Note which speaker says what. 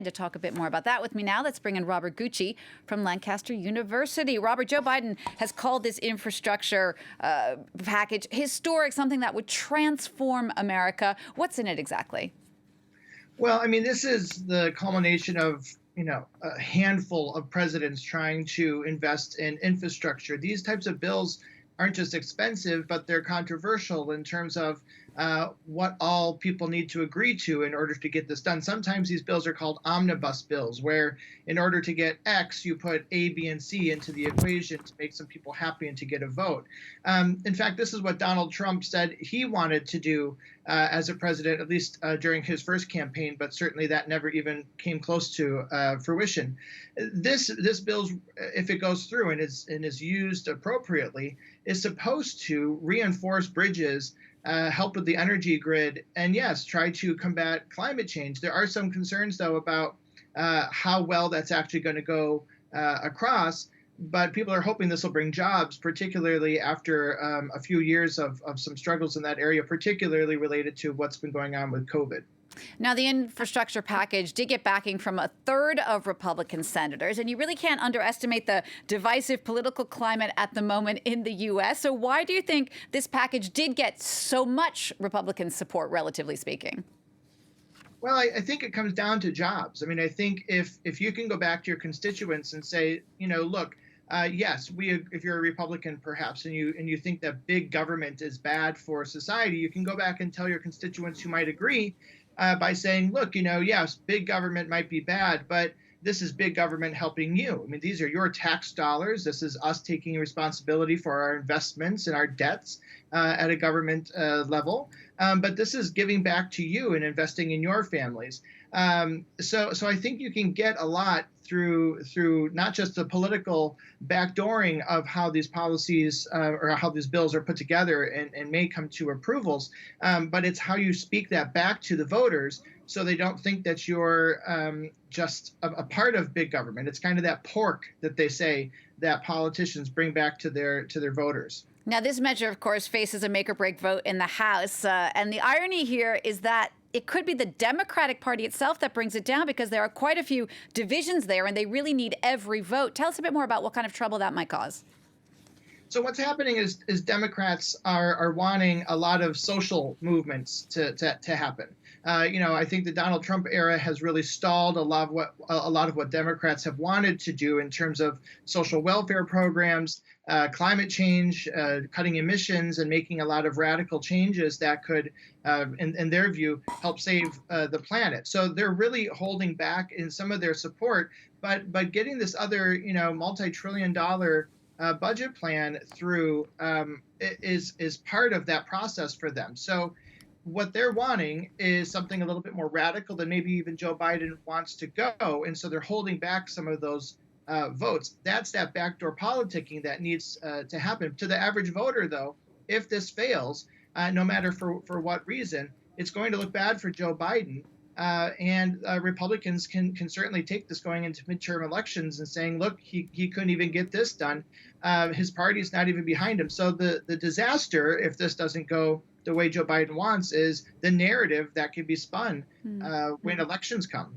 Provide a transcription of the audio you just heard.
Speaker 1: To talk a bit more about that with me now, let's bring in Robert Gutsche from Lancaster University. Robert, Joe Biden has called this infrastructure package historic, something that would transform America. What's in it exactly?
Speaker 2: Well, I mean, this is the culmination of, a handful of presidents trying to invest in infrastructure. These types of bills aren't just expensive, but they're controversial in terms of what all people need to agree to in order to get this done. Sometimes these bills are called omnibus bills, where in order to get X, you put A, B, and C into the equation to make some people happy and to get a vote. In fact, this is what Donald Trump said he wanted to do as a president, at least during his first campaign, but certainly that never even came close to fruition. This bill, if it goes through and is used appropriately, is supposed to reinforce bridges, help with the energy grid, and yes, try to combat climate change. There are some concerns, though, about how well that's actually going to go across. But people are hoping this will bring jobs, particularly after a few years of some struggles in that area, particularly related to what's been going on with COVID.
Speaker 1: Now, the infrastructure package did get backing from a third of Republican senators, and you really can't underestimate the divisive political climate at the moment in the U.S. So why do you think this package did get so much Republican support, relatively speaking?
Speaker 2: Well, I think it comes down to jobs. I mean, I think if you can go back to your constituents and say, look, yes, if you're a Republican, perhaps, and you think that big government is bad for society, you can go back and tell your constituents who might agree by saying, look, yes, big government might be bad, but this is big government helping you. I mean, these are your tax dollars. This is us taking responsibility for our investments and our debts at a government level. But this is giving back to you and investing in your families. So I think you can get a lot through not just the political backdooring of how these policies or how these bills are put together and may come to approvals, but it's how you speak that back to the voters so they don't think that you're just a part of big government. It's kind of that pork that they say that politicians bring back to their voters.
Speaker 1: Now, this measure, of course, faces a make or break vote in the House. And the irony here is that it could be the Democratic Party itself that brings it down because there are quite a few divisions there and they really need every vote. Tell us a bit more about what kind of trouble that might cause.
Speaker 2: So what's happening is Democrats are wanting a lot of social movements to happen. I think the Donald Trump era has really stalled a lot of what Democrats have wanted to do in terms of social welfare programs, climate change, cutting emissions, and making a lot of radical changes that could, in their view, help save the planet. So they're really holding back in some of their support, but getting this other, multi-trillion-dollar budget plan through is part of that process for them. So what they're wanting is something a little bit more radical than maybe even Joe Biden wants to go. And so they're holding back some of those votes. That's that backdoor politicking that needs to happen. To the average voter, though, if this fails, no matter for what reason, it's going to look bad for Joe Biden. And Republicans can certainly take this going into midterm elections and saying, look, he couldn't even get this done. His party's not even behind him. So the disaster, if this doesn't go the way Joe Biden wants, is the narrative that can be spun when elections come.